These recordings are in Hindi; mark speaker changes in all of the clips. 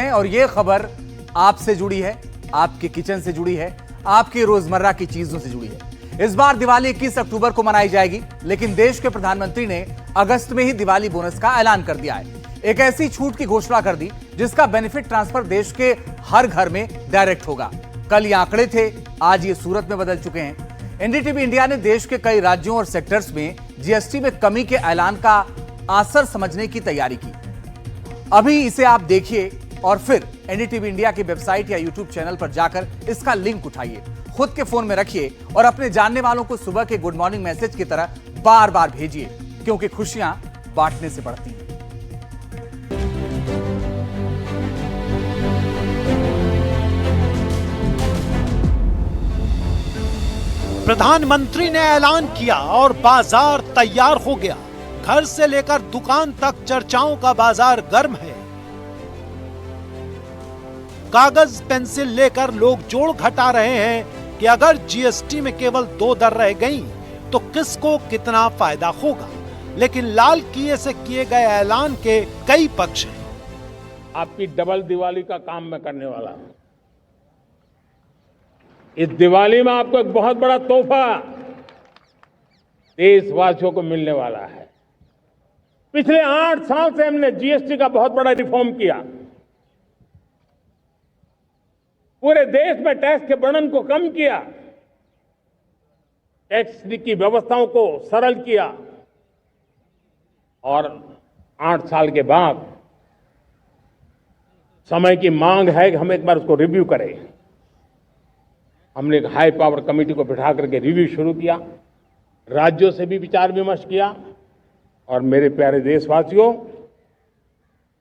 Speaker 1: हैं और ये खबर आपसे जुड़ी है, आपके किचन से जुड़ी है, आपकी रोजमर्रा की चीजों से जुड़ी है। इस बार दिवाली 21 अक्टूबर को मनाई जाएगी, लेकिन देश के प्रधानमंत्री ने अगस्त में ही दिवाली बोनस का ऐलान कर दिया है। एक ऐसी छूट की घोषणा कर दी जिसका बेनिफिट ट्रांसफर देश के हर घर में डायरेक्ट होगा। कल ये आंकड़े थे, आज ये सूरत में बदल चुके हैं। एनडीटीवी इंडिया ने देश के कई राज्यों और सेक्टर्स में जीएसटी में कमी के ऐलान का असर समझने की तैयारी की। अभी इसे आप देखिए और फिर एनडीटीवी इंडिया की वेबसाइट या यूट्यूब चैनल पर जाकर इसका लिंक उठाइए, खुद के फोन में रखिए और अपने जानने वालों को सुबह के गुड मॉर्निंग मैसेज की तरह बार बार भेजिए, क्योंकि खुशियां बांटने से बढ़ती हैं।
Speaker 2: प्रधानमंत्री ने ऐलान किया और बाजार तैयार हो गया। घर से लेकर दुकान तक चर्चाओं का बाजार गर्म है। कागज पेंसिल लेकर लोग जोड़ घटा रहे हैं कि अगर जीएसटी में केवल 2 दर रह गई तो किसको कितना फायदा होगा। लेकिन लाल किए से किए गए ऐलान के कई पक्ष हैं।
Speaker 3: आपकी डबल दिवाली का काम मैं करने वाला हूं। इस दिवाली में आपको एक बहुत बड़ा तोहफा देशवासियों को मिलने वाला है। पिछले 8 साल से हमने जीएसटी का बहुत बड़ा रिफॉर्म किया। पूरे देश में टैक्स के बर्डन को कम किया, टैक्स की व्यवस्थाओं को सरल किया और 8 साल के बाद समय की मांग है कि हम एक बार उसको रिव्यू करें। हमने एक हाई पावर कमेटी को बिठा करके रिव्यू शुरू किया, राज्यों से भी विचार विमर्श किया और मेरे प्यारे देशवासियों,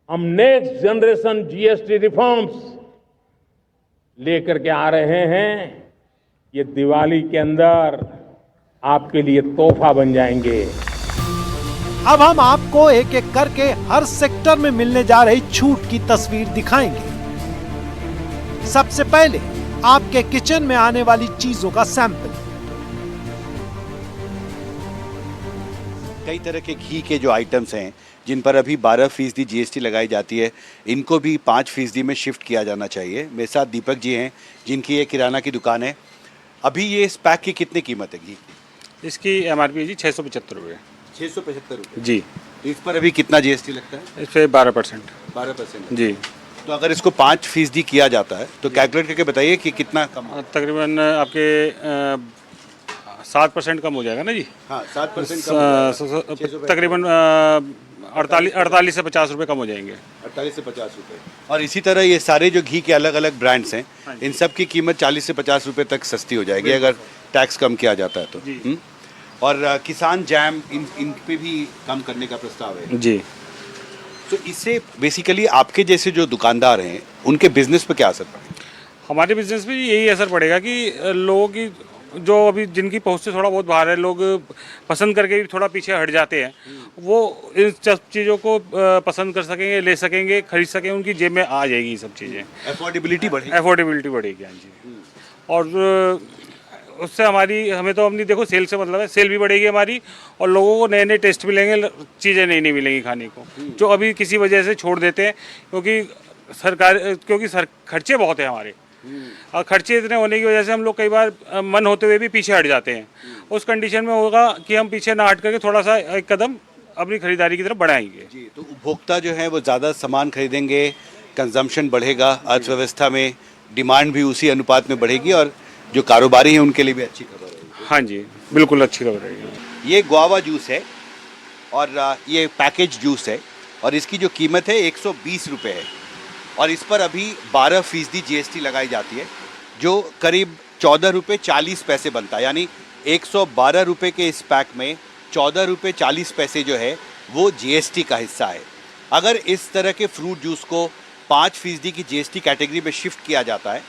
Speaker 3: हम नेक्स्ट जनरेशन जीएसटी रिफॉर्म्स लेकर के आ रहे हैं। ये दिवाली के अंदर आपके लिए तोहफा बन जाएंगे।
Speaker 2: अब हम आपको एक एक करके हर सेक्टर में मिलने जा रही छूट की तस्वीर दिखाएंगे। सबसे पहले आपके किचन में आने वाली चीजों का सैंपल।
Speaker 4: कई तरह के घी के जो आइटम्स हैं जिन पर अभी 12% जीएसटी लगाई जाती है, इनको भी 5% में शिफ्ट किया जाना चाहिए। मेरे साथ दीपक जी हैं जिनकी ये किराना की दुकान है। अभी ये इस पैक की कितनी कीमत है घी की?
Speaker 5: इसकी एमआरपी है जी 675 रुपये।
Speaker 4: 675 रुपये
Speaker 5: जी।
Speaker 4: तो इस पर अभी कितना जीएसटी लगता है?
Speaker 5: इस पर 12%।
Speaker 4: 12%
Speaker 5: जी।
Speaker 4: तो अगर इसको 5% किया जाता है तो कैलकुलेट करके बताइए कि कितना कम?
Speaker 5: तकरीबन आपके 7% कम हो जाएगा ना जी।
Speaker 4: हाँ, 7% कम।
Speaker 5: तकरीबन 48 से 50 रुपये कम हो जाएंगे।
Speaker 4: 48 से 50 रुपये। और इसी तरह ये सारे जो घी के अलग अलग ब्रांड्स हैं, इन सब की कीमत 40 से 50 रुपये तक सस्ती हो जाएगी अगर टैक्स कम किया जाता है तो। और किसान जैम इन पे भी कम करने का प्रस्ताव है
Speaker 5: जी।
Speaker 4: तो इससे बेसिकली आपके जैसे जो दुकानदार हैं उनके बिजनेस पे क्या असर पड़ेगा?
Speaker 5: हमारे बिजनेस पे यही असर पड़ेगा कि लोगों की जो अभी जिनकी पहुंच से थोड़ा बहुत बाहर है, लोग पसंद करके भी थोड़ा पीछे हट जाते हैं, वो इन सब चीज़ों को पसंद कर सकेंगे, ले सकेंगे, खरीद सकेंगे, उनकी जेब में आ जाएगी ये सब चीज़ें।
Speaker 4: अफोर्डेबिलिटी बढ़ेगी।
Speaker 5: अफोर्डेबिलिटी बढ़ेगी, हाँ जी। और उससे हमें तो अपनी देखो सेल से मतलब है, सेल भी बढ़ेगी हमारी और लोगों को नए नए टेस्ट मिलेंगे, चीज़ें नई नई मिलेंगी खाने को, जो अभी किसी वजह से छोड़ देते हैं क्योंकि खर्चे बहुत है हमारे। और खर्चे इतने होने की वजह से हम लोग कई बार मन होते हुए भी पीछे हट जाते हैं। उस कंडीशन में होगा कि हम पीछे ना हट करके थोड़ा सा एक कदम अपनी खरीदारी की तरफ बढ़ाएंगे
Speaker 4: जी। तो उपभोक्ता जो है वो ज़्यादा सामान खरीदेंगे, कंजम्पशन बढ़ेगा, अर्थव्यवस्था में डिमांड भी उसी अनुपात में बढ़ेगी और जो कारोबारी हैं उनके लिए भी अच्छी खबर है।
Speaker 5: हाँ जी, बिल्कुल अच्छी खबर है।
Speaker 4: ये गुआवा जूस है और ये पैकेज जूस है और इसकी जो कीमत है 120 रुपये है और इस पर अभी 12% जीएसटी लगाई जाती है, जो करीब 14 रुपये 40 पैसे बनता है। यानी 112 रुपये के इस पैक में 14 रुपये 40 पैसे जो है वो जीएसटी का हिस्सा है। अगर इस तरह के फ्रूट जूस को 5% की जीएसटी कैटेगरी में शिफ्ट किया जाता है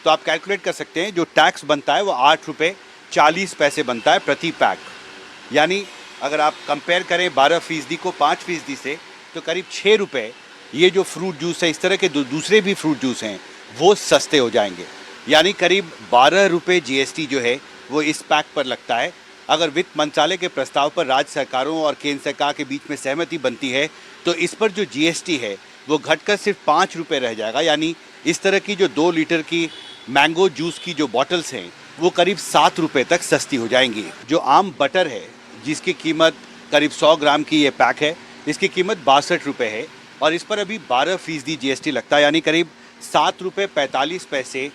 Speaker 4: तो आप कैलकुलेट कर सकते हैं जो टैक्स बनता है वो 8 रुपये 40 पैसे बनता है प्रति पैक। यानी अगर आप कंपेयर करें 12% को 5% से तो करीब 6 रुपये ये जो फ्रूट जूस है, इस तरह के दूसरे भी फ्रूट जूस हैं, वो सस्ते हो जाएंगे। यानी करीब 12 रुपये जीएसटी जो है वो इस पैक पर लगता है। अगर वित्त मंत्रालय के प्रस्ताव पर राज्य सरकारों और केंद्र सरकार के बीच में सहमति बनती है तो इस पर जो जीएसटी है वो घटकर सिर्फ 5 रुपये रह जाएगा। यानी इस तरह की जो 2 लीटर की मैंगो जूस की जो बॉटल्स हैं वो करीब 7 रुपये तक सस्ती हो जाएंगी। जो आम बटर है जिसकी कीमत करीब 100 ग्राम की ये पैक है, इसकी कीमत 62 रुपये है और इस पर अभी 12% GST लगता है। यानी करीब 7 रुपये 45 पैसे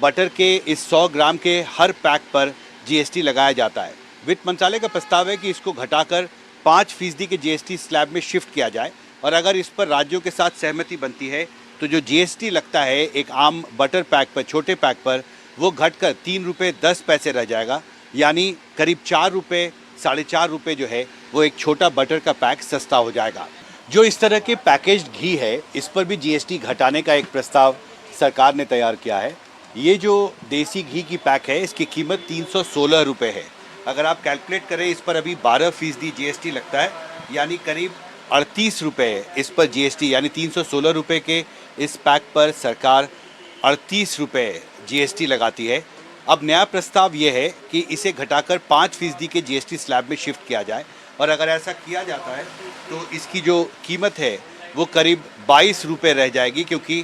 Speaker 4: बटर के इस 100 ग्राम के हर पैक पर GST लगाया जाता है। वित्त मंत्रालय का प्रस्ताव है कि इसको घटाकर 5% के GST स्लैब में शिफ्ट किया जाए और अगर इस पर राज्यों के साथ सहमति बनती है तो जो GST लगता है एक आम बटर पैक पर, छोटे पैक पर, वो घटकर 3 रुपये 10 पैसे रह जाएगा। यानी करीब 4 रुपये 4.5 रुपये जो है वो एक छोटा बटर का पैक सस्ता हो जाएगा। जो इस तरह के पैकेज्ड घी है इस पर भी GST घटाने का एक प्रस्ताव सरकार ने तैयार किया है। ये जो देसी घी की पैक है इसकी कीमत 316 रुपये है। अगर आप कैलकुलेट करें इस पर अभी 12% GST लगता है, यानी करीब 38 रुपये इस पर GST, यानी 316 रुपये के इस पैक पर सरकार 38 रुपये GST लगाती है। अब नया प्रस्ताव ये है कि इसे घटाकर 5% के GST स्लैब में शिफ्ट किया जाए और अगर ऐसा किया जाता है तो इसकी जो कीमत है वो करीब 22 रुपये रह जाएगी, क्योंकि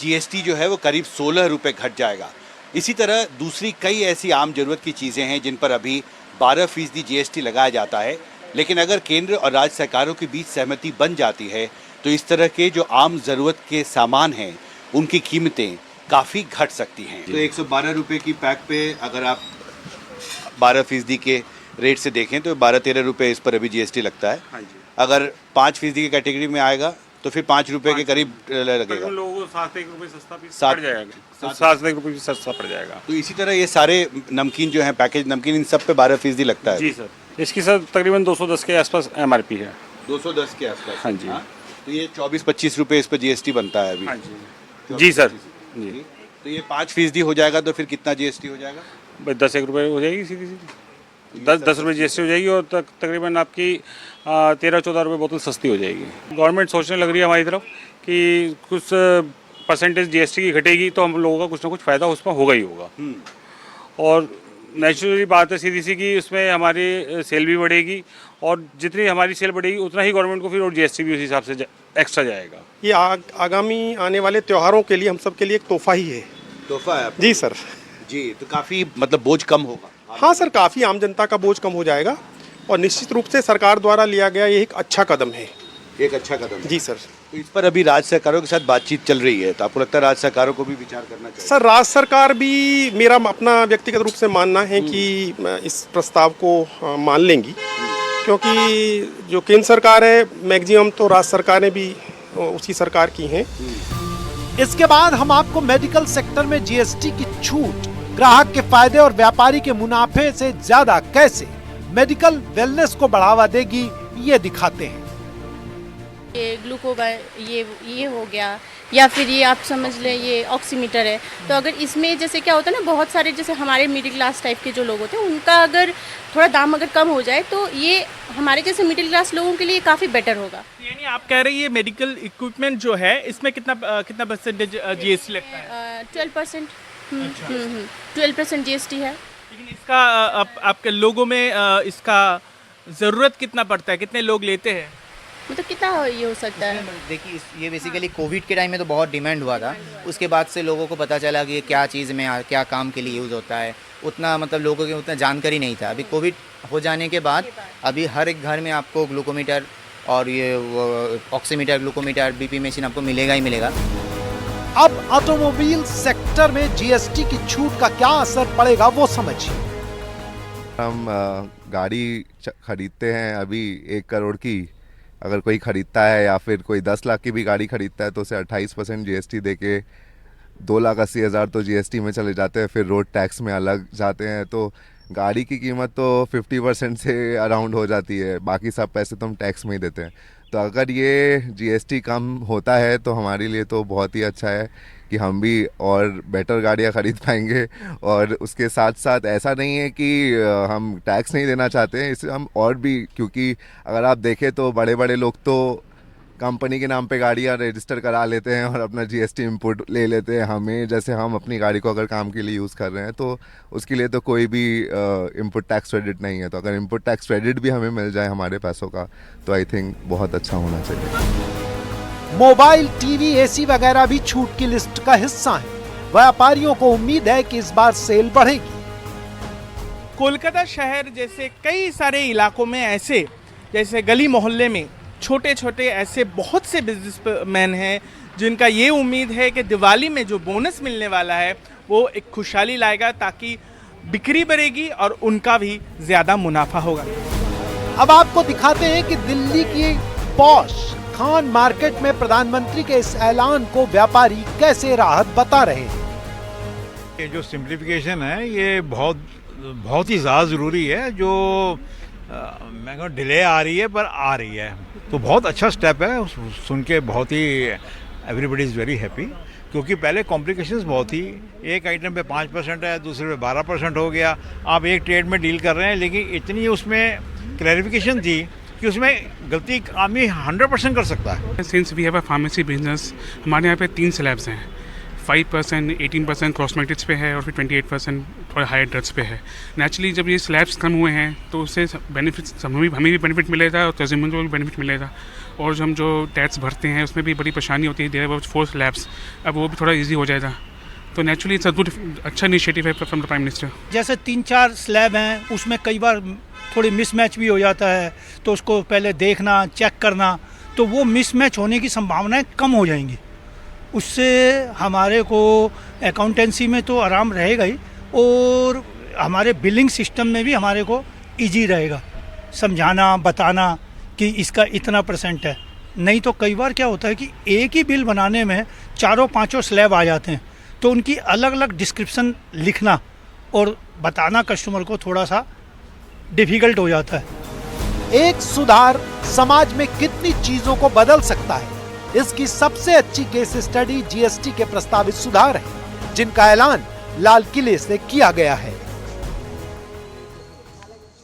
Speaker 4: GST जो है वो करीब 16 रुपये घट जाएगा। इसी तरह दूसरी कई ऐसी आम ज़रूरत की चीज़ें हैं जिन पर अभी 12% GST लगाया जाता है, लेकिन अगर केंद्र और राज्य सरकारों के बीच सहमति बन जाती है तो इस तरह के जो आम ज़रूरत के सामान हैं उनकी कीमतें काफ़ी घट सकती हैं। तो 112 रुपये की पैक पे अगर आप 12% के रेट से देखें तो 12-13 रुपये इस पर अभी GST लगता है।
Speaker 5: हाँ जी।
Speaker 4: अगर 5% की कैटेगरी में आएगा तो फिर 5 रुपये के करीब लगेगा।
Speaker 5: उन लोगों को 7 रुपये सस्ता भी
Speaker 4: सात-
Speaker 5: पड़ जाएगा, 7 रुपये भी सस्ता पड़ जाएगा।
Speaker 4: तो इसी तरह ये सारे नमकीन जो हैं, पैकेज नमकीन, इन सब पे 12% लगता है।
Speaker 5: जी सर, इसकी सर तकरीबन 210 के आसपास MRP है।
Speaker 4: 210 के आसपास।
Speaker 5: हाँ जी।
Speaker 4: तो ये 24-25 रुपये इस पर GST बनता है अभी।
Speaker 5: हाँ जी। जी सर, जी।
Speaker 4: तो ये 5% हो जाएगा तो फिर कितना GST हो जाएगा?
Speaker 5: बस 10 रुपये हो जाएगी सीधी सीधी। 10 रुपये GST हो जाएगी और तकरीबन आपकी 13-14 रुपये बोतल सस्ती हो जाएगी। गवर्नमेंट सोचने लग रही है हमारी तरफ कि कुछ परसेंटेज GST की घटेगी तो हम लोगों का कुछ ना कुछ फ़ायदा उसमें होगा ही होगा। और नेचुरली बात है सीधी सी कि उसमें हमारी सेल भी बढ़ेगी और जितनी हमारी सेल बढ़ेगी उतना ही गवर्नमेंट को फिर और GST भी उस हिसाब से एक्स्ट्रा जाएगा।
Speaker 6: ये आगामी आने वाले त्योहारों के लिए हम सब के लिए एक तोहफा ही है।
Speaker 4: तोहफा है आपका?
Speaker 6: जी सर।
Speaker 4: जी, तो काफ़ी मतलब बोझ कम होगा।
Speaker 6: हाँ सर, काफ़ी आम जनता का बोझ कम हो जाएगा और निश्चित रूप से सरकार द्वारा लिया गया ये एक अच्छा कदम है।
Speaker 4: एक अच्छा कदम है।
Speaker 6: जी सर।
Speaker 4: तो इस पर अभी राज्य सरकारों के साथ बातचीत चल रही है, तो आपको लगता है राज्य सरकारों को भी विचार करना चाहिए?
Speaker 6: सर, राज्य सरकार भी, मेरा अपना व्यक्तिगत रूप से मानना है कि इस प्रस्ताव को मान लेंगी, क्योंकि जो केंद्र सरकार है मैक्सिमम तो राज्य सरकार ने भी उसी सरकार की हैं।
Speaker 2: इसके बाद हम आपको मेडिकल सेक्टर में GST की छूट ग्राहक के फायदे और व्यापारी के मुनाफे से ज्यादा कैसे मेडिकल वेलनेस को बढ़ावा देगी ये दिखाते हैं।
Speaker 7: ये ग्लूकोगा ये हो गया, या फिर ये आप समझ लें ये ऑक्सीमीटर है। तो अगर इसमें जैसे क्या होता है ना, बहुत सारे जैसे हमारे मिडिल क्लास टाइप के जो लोग होते हैं उनका अगर थोड़ा दाम अगर कम हो जाए तो ये हमारे जैसे मिडिल क्लास लोगों के लिए काफ़ी बेटर होगा।
Speaker 8: यानी आप कह रहे हैं ये मेडिकल इक्विपमेंट जो है इसमें कितना परसेंटेज GST लगता है?
Speaker 7: 12%। 12% GST है।
Speaker 8: लेकिन इसका आपके लोगों में इसका ज़रूरत कितना पड़ता है, कितने लोग लेते हैं?
Speaker 7: मतलब कितना ये हो सकता है?
Speaker 9: देखिए, ये बेसिकली कोविड के टाइम में तो बहुत डिमांड हुआ था। उसके बाद से लोगों को पता चला कि ये क्या चीज़ में क्या काम के लिए यूज़ होता है, उतना मतलब लोगों के उतना जानकारी नहीं था। अभी कोविड हो जाने के बाद अभी हर एक घर में आपको ग्लूकोमीटर और ये ऑक्सीमीटर, ग्लूकोमीटर, BP मशीन आपको मिलेगा ही मिलेगा।
Speaker 2: अब ऑटोमोबाइल सेक्टर में GST की छूट का क्या असर पड़ेगा वो समझिए।
Speaker 10: हम गाड़ी खरीदते हैं अभी 1 करोड़ की, अगर कोई ख़रीदता है या फिर कोई 10 लाख की भी गाड़ी ख़रीदता है तो उसे 28% GST दे के 2,80,000 तो GST में चले जाते हैं, फिर रोड टैक्स में अलग जाते हैं। तो गाड़ी की कीमत तो 50% से अराउंड हो जाती है, बाकी सब पैसे तो हम टैक्स में ही देते हैं। तो अगर ये GST कम होता है तो हमारे लिए तो बहुत ही अच्छा है कि हम भी और बेटर गाड़ियाँ ख़रीद पाएंगे। और उसके साथ साथ ऐसा नहीं है कि हम टैक्स नहीं देना चाहते हैं, इसे हम और भी, क्योंकि अगर आप देखें तो बड़े बड़े लोग तो कंपनी के नाम पे गाड़ियाँ रजिस्टर करा लेते हैं और अपना GST इनपुट ले लेते हैं। हमें जैसे हम अपनी गाड़ी को अगर काम के लिए यूज़ कर रहे हैं तो उसके लिए तो कोई भी इनपुट टैक्स क्रेडिट नहीं है। तो अगर इनपुट टैक्स क्रेडिट भी हमें मिल जाए हमारे पैसों का तो आई थिंक बहुत अच्छा होना चाहिए।
Speaker 2: मोबाइल, टीवी, एसी वगैरह भी छूट की लिस्ट का हिस्सा हैं। व्यापारियों को उम्मीद है कि इस बार सेल बढ़ेगी।
Speaker 8: कोलकाता शहर जैसे कई सारे इलाकों में ऐसे, जैसे गली मोहल्ले में छोटे छोटे ऐसे बहुत से बिजनेसमैन हैं जिनका ये उम्मीद है कि दिवाली में जो बोनस मिलने वाला है वो एक खुशहाली लाएगा, ताकि बिक्री बढ़ेगी और उनका भी ज़्यादा मुनाफा होगा।
Speaker 2: अब आपको दिखाते हैं कि दिल्ली की पॉश खान मार्केट में प्रधानमंत्री के इस ऐलान को व्यापारी कैसे राहत बता रहे हैं।
Speaker 11: ये जो सिंप्लीफिकेशन है ये बहुत ही ज़्यादा ज़रूरी है। जो मैं कहूँ डिले आ रही है पर आ रही है, तो बहुत अच्छा स्टेप है। सुन के बहुत ही एवरीबडी इज़ वेरी हैप्पी, क्योंकि पहले कॉम्प्लिकेशंस बहुत थी। एक आइटम पे 5% है, दूसरे पे 12% हो गया। आप एक ट्रेड में डील कर रहे हैं, लेकिन इतनी उसमें क्लैरिफिकेशन थी कि उसमें गलती आदमी 100% कर सकता है।
Speaker 5: Since we have a pharmacy business, हमारे यहाँ पे 3 स्लैब्स हैं। 5%, 18% कॉस्मेटिक्स पे है और फिर 28% थोड़ा हायर ड्रग्स पे है। नेचुरली जब ये स्लैब्स कम हुए हैं तो उससे बेनिफिट्स हमें भी बेनिफिट मिलेगा और कंज्यूमर को भी बेनिफिट मिलेगा। और हम जो टैक्स भरते हैं उसमें भी बड़ी परेशानी होती है। देयर वर 4 स्लैब्स, अब वो भी थोड़ा ईजी हो जाएगा। तो नेचुरली इट्स अ गुड, अच्छा इनिशिएटिव है फ्रॉम द प्राइम मिनिस्टर।
Speaker 12: जैसे 3-4 स्लैब हैं, उसमें कई बार थोड़ी मिसमैच भी हो जाता है, तो उसको पहले देखना, चेक करना, तो वो मिसमैच होने की संभावनाएं कम हो जाएंगी। उससे हमारे को अकाउंटेंसी में तो आराम रहेगा ही, और हमारे बिलिंग सिस्टम में भी हमारे को इजी रहेगा समझाना, बताना कि इसका इतना % है। नहीं तो कई बार क्या होता है कि एक ही बिल बनाने में 4-5 स्लैब आ जाते हैं, तो उनकी अलग अलग डिस्क्रिप्शन लिखना और बताना कस्टमर को थोड़ा सा डिफ़िकल्ट हो जाता है।
Speaker 2: एक सुधार समाज में कितनी चीजों को बदल सकता है, इसकी सबसे अच्छी केस स्टडी जीएसटी के प्रस्तावित सुधार है, जिनका ऐलान लाल किले से किया गया है।